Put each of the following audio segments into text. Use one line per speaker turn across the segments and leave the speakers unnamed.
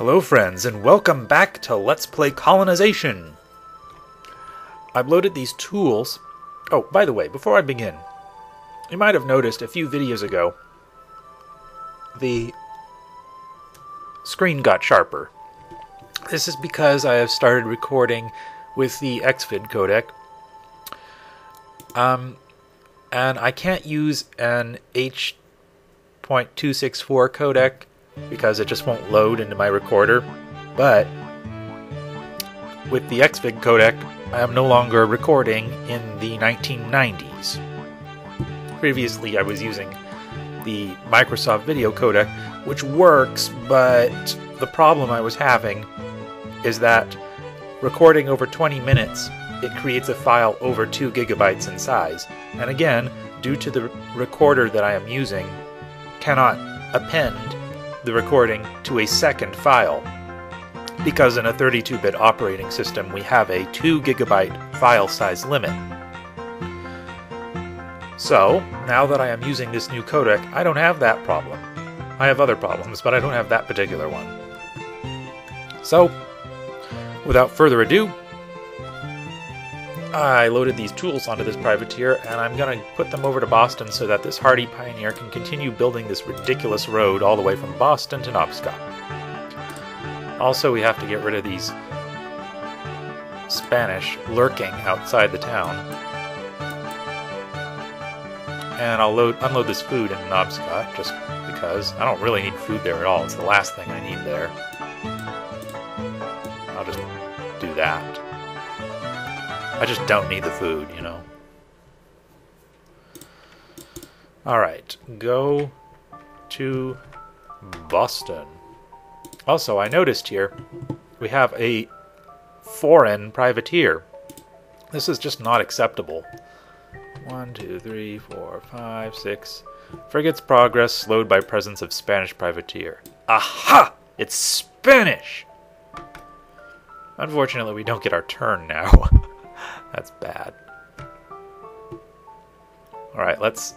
Hello friends, and welcome back to Let's Play Colonization! I've loaded these tools... Oh, by the way, before I begin, you might have noticed a few videos ago the screen got sharper. This is because I have started recording with the XVID codec. And I can't use an H.264 codec because it just won't load into my recorder. But with the XVID codec, I am no longer recording in the 1990s. Previously, I was using the Microsoft video codec, which works, but the problem I was having is that recording over 20 minutes, it creates a file over 2 gigabytes in size. And again, due to the recorder that I am using, cannot append the recording to a second file, because in a 32-bit operating system we have a 2 gigabyte file size limit. So, now that I am using this new codec, I don't have that problem. I have other problems, but I don't have that particular one. So, without further ado, I loaded these tools onto this privateer, and I'm going to put them over to Boston so that this hardy pioneer can continue building this ridiculous road all the way from Boston to Penobscot. Also, we have to get rid of these Spanish lurking outside the town. And I'll unload this food in Penobscot, just because I don't really need food there at all. It's the last thing I need there. I'll just do that. I just don't need the food, you know. Alright, go to Boston. Also, I noticed here we have a foreign privateer. This is just not acceptable. 1, 2, 3, 4, 5, 6. Frigate's progress slowed by presence of Spanish privateer. Aha! It's Spanish! Unfortunately, we don't get our turn now. That's bad. Alright, let's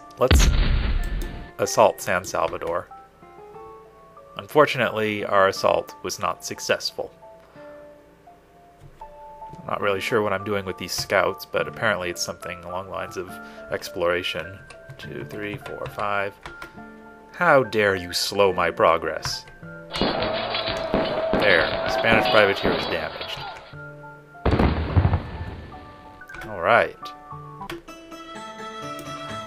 assault San Salvador. Unfortunately, our assault was not successful. I'm not really sure what I'm doing with these scouts, but apparently it's something along the lines of exploration. 2, 3, 4, 5. How dare you slow my progress? There, Spanish privateer is damaged. Alright.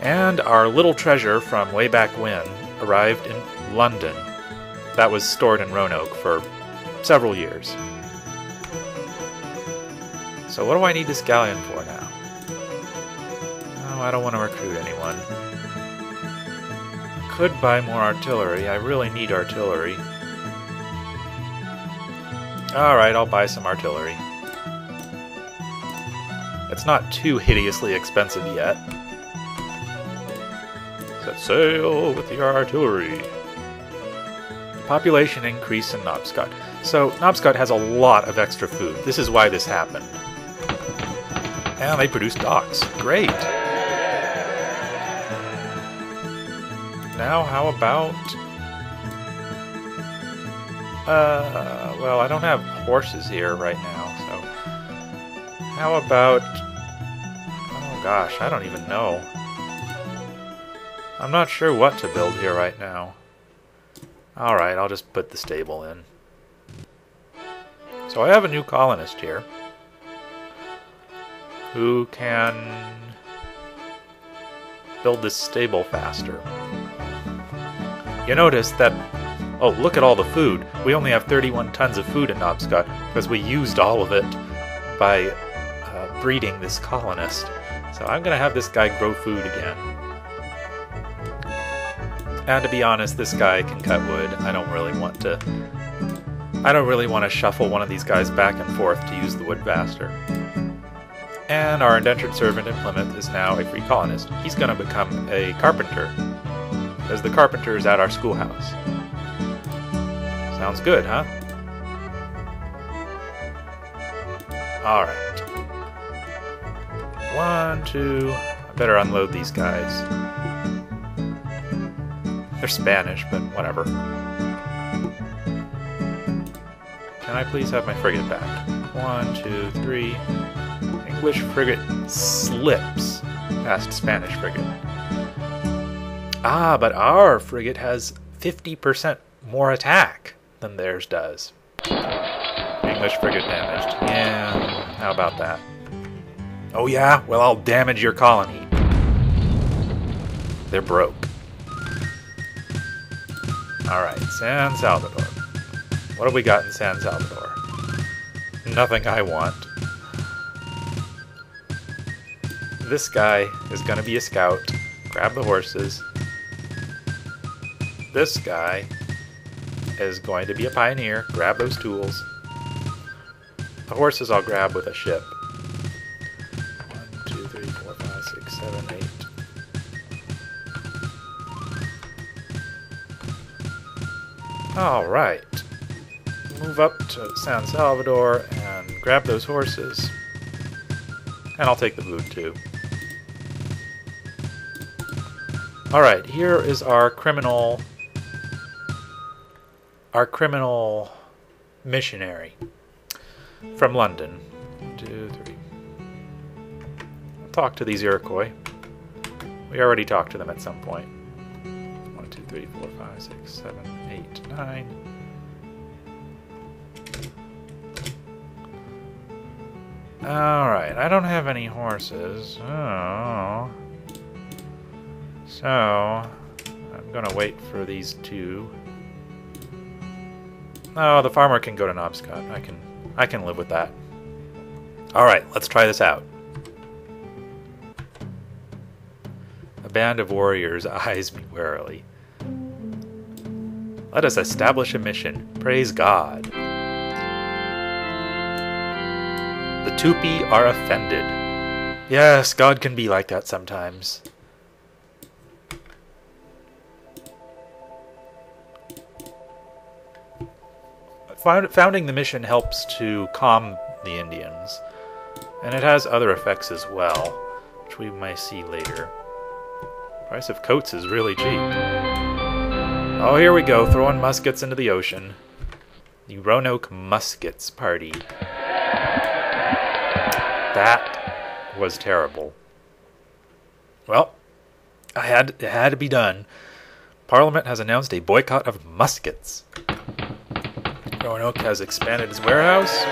And our little treasure from way back when arrived in London. That was stored in Roanoke for several years. So what do I need this galleon for now? Oh, I don't want to recruit anyone. Could buy more artillery. I really need artillery. Alright, I'll buy some artillery. It's not too hideously expensive yet. Set sail with the artillery. Population increase in Penobscot. So, Penobscot has a lot of extra food. This is why this happened. And they produce docks. Great! Now, how about... well, I don't have horses here right now, so... How about... Oh gosh, I don't even know. I'm not sure what to build here right now. Alright, I'll just put the stable in. So I have a new colonist here who can build this stable faster. You notice that... Oh, look at all the food. We only have 31 tons of food in Penobscot because we used all of it by breeding this colonist. So I'm going to have this guy grow food again. And to be honest, this guy can cut wood. I don't really want to shuffle one of these guys back and forth to use the wood faster. And our indentured servant in Plymouth is now a free colonist. He's going to become a carpenter, because the carpenter is at our schoolhouse. Sounds good, huh? Alright. 1, 2... I better unload these guys. They're Spanish, but whatever. can I please have my frigate back? 1, 2, 3. English frigate slips past Spanish frigate. Ah, but our frigate has 50% more attack than theirs does. English frigate damaged. Yeah, how about that? Oh yeah? Well, I'll damage your colony. They're broke. Alright, San Salvador. What have we got in San Salvador? Nothing I want. This guy is going to be a scout. Grab the horses. This guy is going to be a pioneer. Grab those tools. The horses I'll grab with a ship. 1, 2, 3, 4, 5, 6, 7, 8. Alright. Move up to San Salvador and grab those horses. And I'll take the food too. Alright, here is our criminal missionary from London. 1, 2, 3. I'll talk to these Iroquois. We already talked to them at some point. 1, 2, 3, 4, 5, 6, 7, 8, 9. Alright, I don't have any horses. Oh. So, I'm gonna wait for these two. Oh, the farmer can go to Penobscot. I can live with that. Alright, let's try this out. A band of warriors eyes me warily. Let us establish a mission. Praise God. The Tupi are offended. Yes, God can be like that sometimes. Founding the mission helps to calm the Indians, and it has other effects as well, which we may see later. Price of coats is really cheap. Oh, here we go, throwing muskets into the ocean. The Roanoke Muskets Party. That was terrible. Well, it had to be done. Parliament has announced a boycott of muskets. Roanoke has expanded its warehouse.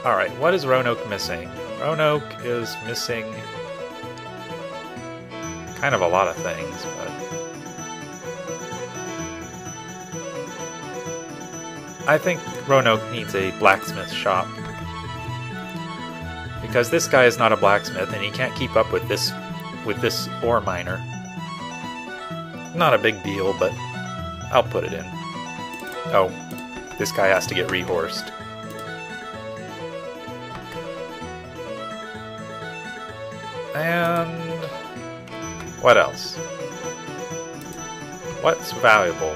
Alright, what is Roanoke missing? Roanoke is missing kind of a lot of things, but I think Roanoke needs a blacksmith shop. Because this guy is not a blacksmith and he can't keep up with this ore miner. Not a big deal, but I'll put it in. Oh, this guy has to get rehorsed. And what else? What's valuable?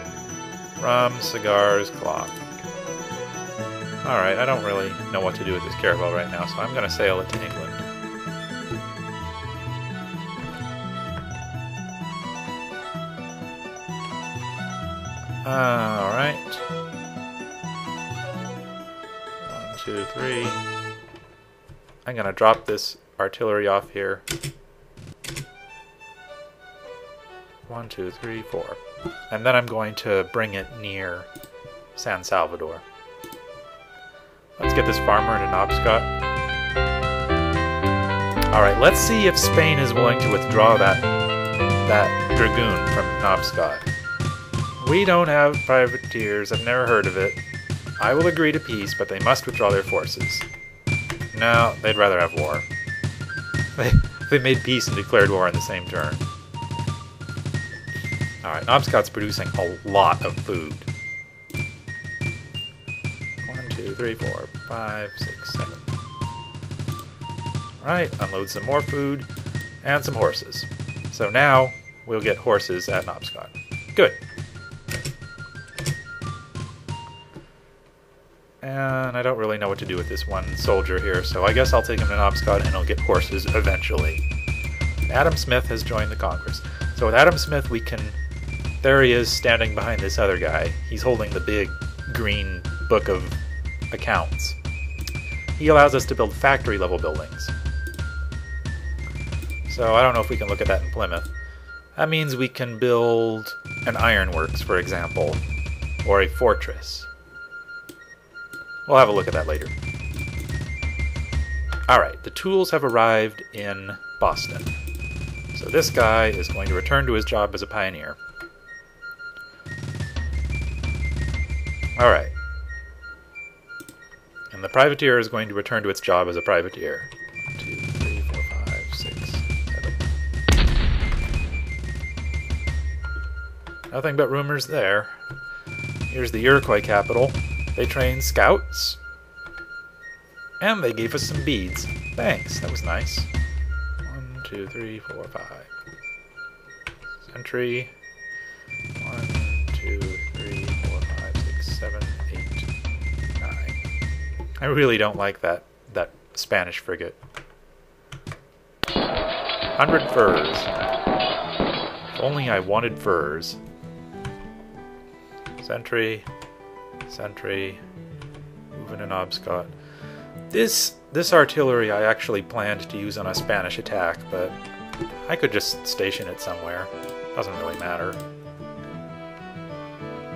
Rum, cigars, cloth. Alright, I don't really know what to do with this caravel right now, so I'm going to sail it to England. Alright. 1, 2, 3. I'm going to drop this artillery off here. 1, 2, 3, 4. And then I'm going to bring it near San Salvador. Let's get this farmer into Penobscot. Alright, let's see if Spain is willing to withdraw that dragoon from Penobscot. We don't have privateers. I've never heard of it. I will agree to peace, but they must withdraw their forces. No, they'd rather have war. They made peace and declared war in the same turn. Alright, Penobscot's producing a lot of food. 1, 2, 3, 4, 5, 6, 7. Alright, unload some more food and some horses. So now we'll get horses at Penobscot. Good. And I don't really know what to do with this one soldier here, so I guess I'll take him to Penobscot and he'll get horses eventually. Adam Smith has joined the Congress. So with Adam Smith we can... There he is standing behind this other guy. He's holding the green book of accounts. He allows us to build factory-level buildings. So I don't know if we can look at that in Plymouth. That means we can build an ironworks, for example, or a fortress. We'll have a look at that later. Alright, the tools have arrived in Boston. So this guy is going to return to his job as a pioneer. Alright. And the privateer is going to return to its job as a privateer. 1, 2, 3, 4, 5, 6, 7. Nothing but rumors there. Here's the Iroquois capital. They trained scouts. And they gave us some beads. Thanks, that was nice. 1, 2, 3, 4, 5. Sentry. 1, 2, 3, 4, 5, 6, 7, 8, 9. I really don't like that Spanish frigate. 100 furs. If only I wanted furs. Sentry. Sentry. Moving to Penobscot. This artillery I actually planned to use on a Spanish attack, but I could just station it somewhere. Doesn't really matter.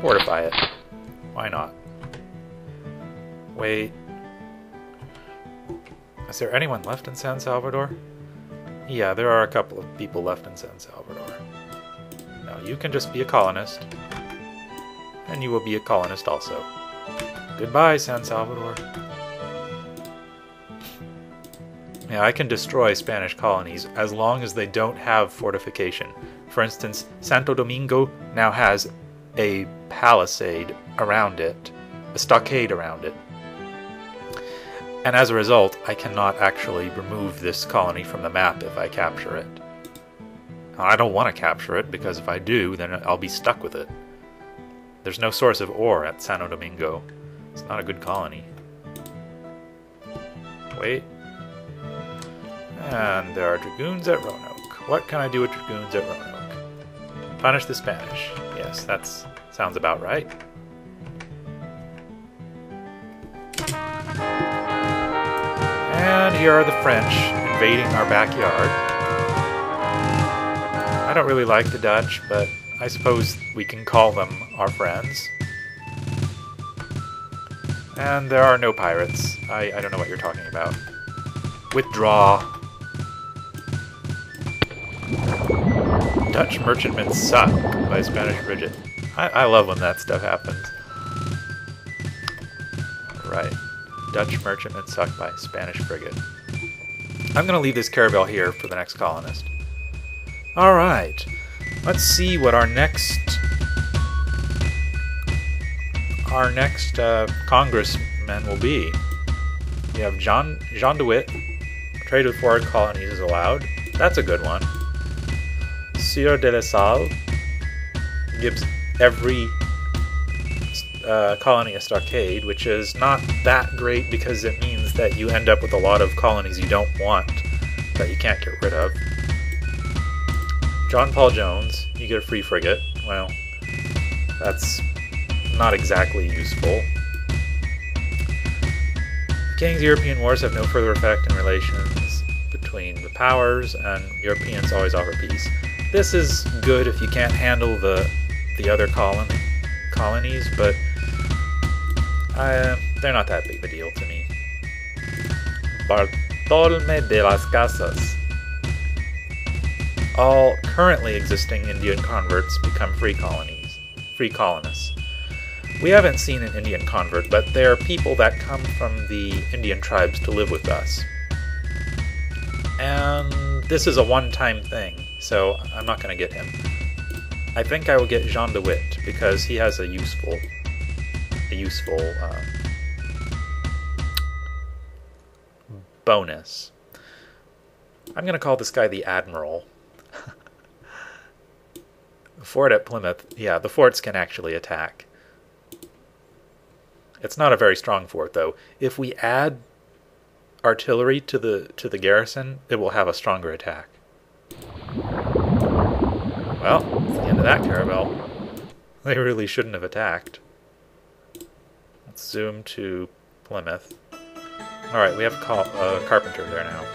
Fortify it. Why not? Wait. Is there anyone left in San Salvador? Yeah, there are a couple of people left in San Salvador. Now you can just be a colonist. And you will be a colonist also. Goodbye, San Salvador. Yeah, I can destroy Spanish colonies as long as they don't have fortification. For instance, Santo Domingo now has a palisade around it, a stockade around it. And as a result, I cannot actually remove this colony from the map if I capture it. Now, I don't want to capture it, because if I do, then I'll be stuck with it. There's no source of ore at Santo Domingo. It's not a good colony. Wait. And there are dragoons at Roanoke. What can I do with dragoons at Roanoke? Punish the Spanish. Yes, that sounds about right. And here are the French invading our backyard. I don't really like the Dutch, but I suppose we can call them our friends. And there are no pirates. I don't know what you're talking about. Withdraw. Dutch merchantmen suck by Spanish frigate. I love when that stuff happens. Right. Dutch merchantmen suck by Spanish frigate. I'm going to leave this caravel here for the next colonist. Alright. Let's see what our next congressman will be. We have Jean de Witt. Trade with foreign colonies is allowed. That's a good one. Sieur de la Salle gives every colony a stockade, which is not that great because it means that you end up with a lot of colonies you don't want that you can't get rid of. John Paul Jones, you get a free frigate. Well, that's not exactly useful. The King's European wars have no further effect in relations between the powers, and Europeans always offer peace. This is good if you can't handle the other colonies, but they're not that big of a deal to me. Bartolome de las Casas. All currently existing Indian converts become free colonists. We haven't seen an Indian convert, but they are people that come from the Indian tribes to live with us. And this is a one-time thing, so I'm not going to get him. I think I will get Jean de Witt, because he has a useful bonus. I'm going to call this guy the Admiral. The fort at Plymouth, yeah, the forts can actually attack. It's not a very strong fort, though. If we add artillery to the garrison, it will have a stronger attack. Well, that's the end of that caravel. They really shouldn't have attacked. Let's zoom to Plymouth. Alright, we have a carpenter there now.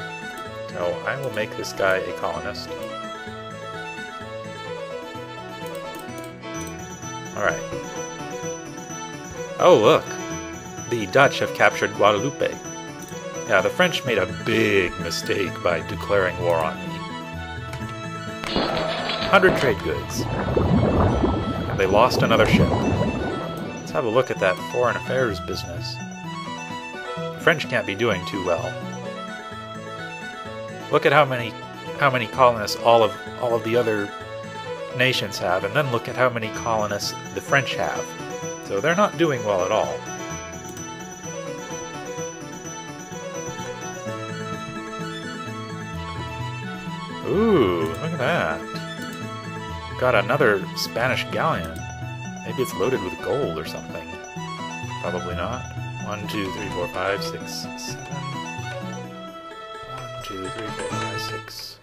So I will make this guy a colonist. Alright. Oh, look! The Dutch have captured Guadeloupe. Yeah, the French made a big mistake by declaring war on me. 100 trade goods. And they lost another ship. Let's have a look at that foreign affairs business. The French can't be doing too well. Look at how many colonists all of the other nations have, and then look at how many colonists the French have. So they're not doing well at all. Ooh, look at that. Got another Spanish galleon. Maybe it's loaded with gold or something. Probably not. 1, 2, 3, 4, 5, 6, 7. 1, 2, 3, 4, 5, 6.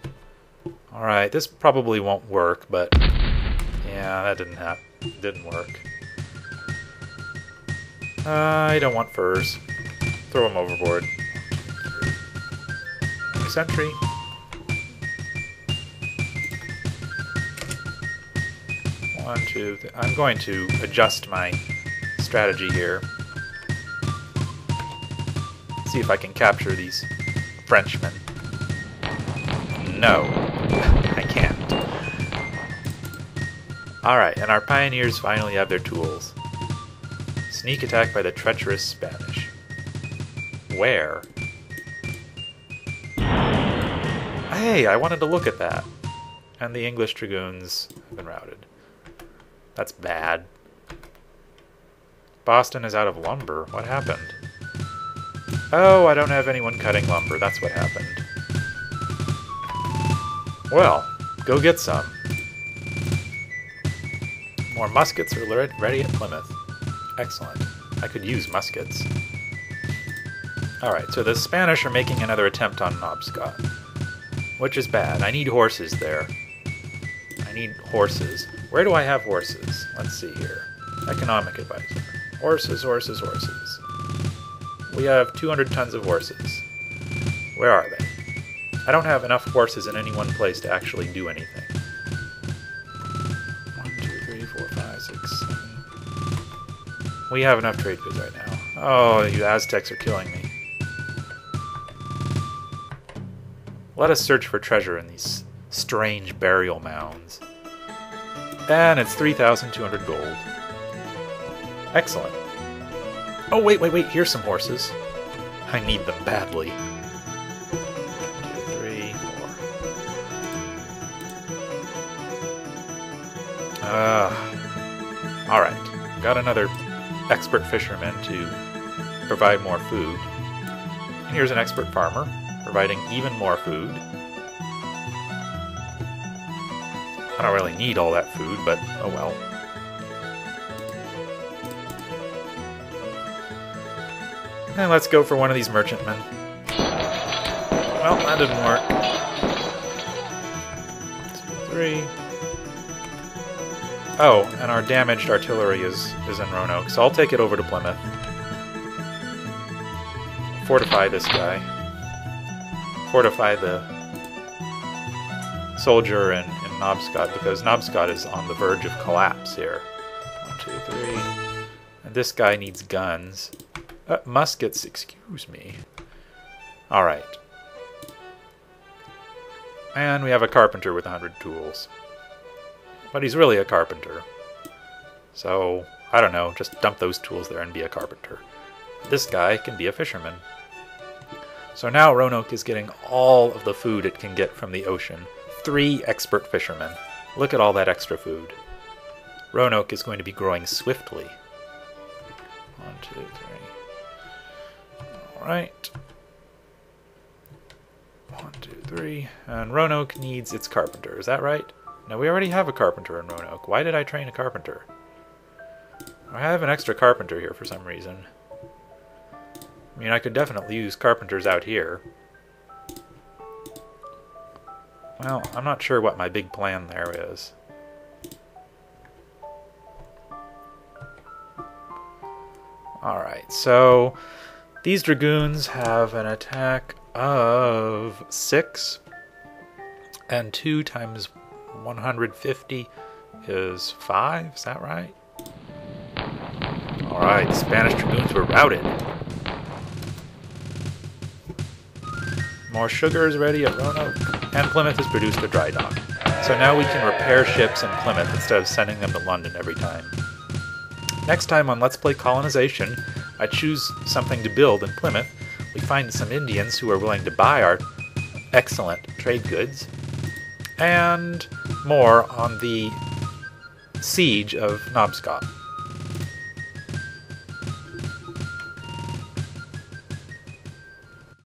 Alright, this probably won't work, but yeah, that didn't work. I don't want furs. Throw them overboard. Sentry. One, two, I'm going to adjust my strategy here. See if I can capture these Frenchmen. No, I can't. Alright, and our pioneers finally have their tools. Sneak attack by the treacherous Spanish. Where? Hey, I wanted to look at that. And the English dragoons have been routed. That's bad. Boston is out of lumber. What happened? Oh, I don't have anyone cutting lumber. That's what happened. Well, go get some. More muskets are ready at Plymouth. Excellent. I could use muskets. Alright, so the Spanish are making another attempt on Penobscot. Which is bad. I need horses there. I need horses. Where do I have horses? Let's see here. Economic advisor. Horses, horses, horses. We have 200 tons of horses. Where are they? I don't have enough horses in any one place to actually do anything. 1, 2, 3, 4, 5, 6, 7. We have enough trade goods right now. Oh, you Aztecs are killing me. Let us search for treasure in these strange burial mounds. And it's 3,200 gold. Excellent. Oh, wait, here's some horses. I need them badly. 1, 2, 3, 4. Alright. Got another expert fisherman to provide more food. And here's an expert farmer, providing even more food. I don't really need all that food, but oh well. And let's go for one of these merchantmen. Well, that didn't work. 2, 3. Oh, and our damaged artillery is in Roanoke, so I'll take it over to Plymouth. Fortify this guy. Fortify the soldier in Penobscot, because Penobscot is on the verge of collapse here. 1, 2, 3. And this guy needs guns. Muskets, excuse me. Alright. And we have a carpenter with 100 tools. But he's really a carpenter. So, I don't know, just dump those tools there and be a carpenter. This guy can be a fisherman. So now Roanoke is getting all of the food it can get from the ocean. 3 expert fishermen. Look at all that extra food. Roanoke is going to be growing swiftly. 1, 2, 3. Alright. 1, 2, 3. And Roanoke needs its carpenter. Is that right? No, we already have a carpenter in Roanoke. Why did I train a carpenter? I have an extra carpenter here for some reason. I mean, I could definitely use carpenters out here. Well, I'm not sure what my big plan there is. Alright, so these dragoons have an attack of 6, and 2 times 150 is 5, is that right? Alright, the Spanish dragoons were routed. More sugar is ready at Roanoke, and Plymouth has produced a dry dock. So now we can repair ships in Plymouth instead of sending them to London every time. Next time on Let's Play Colonization, I choose something to build in Plymouth. We find some Indians who are willing to buy our excellent trade goods, and more on the siege of Penobscot.